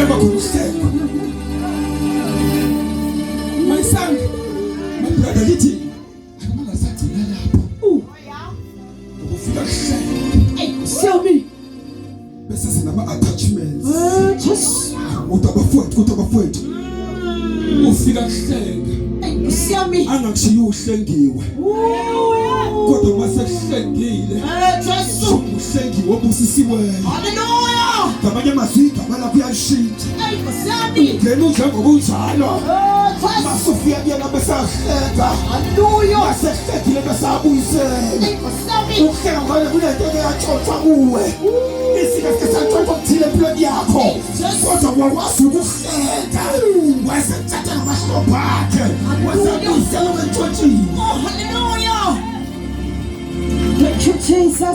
Never could stand. My son, my brother, Liti. I'm not saying that. Oh, Tell me. This is number attachments. Just. Utabafwet. Ufika kuhlenga. Tell me. Angakushiya uhlengiwe. Kodwa masekuhlengile. Just. Uhlengiwe obusisiwe. Hallelujah. Ngamanye amazwi igama lakho uyalishintsha. Tell me. Ngena udla ngobunjalo. Masufika kuyena besahlenga. Hallelujah. Masehlengile besabuyisela. Tell me. Ukuhlenga ngale kunento eyathothwa kuwe. Isike sathothwa kuthile empilweni yakho. Kodwa wakwazi ukuhlenga. Wasethatha namahlobo akhe. Wasebuyisela wentshontshiwe. Hallelujah. Thank you, Jesus.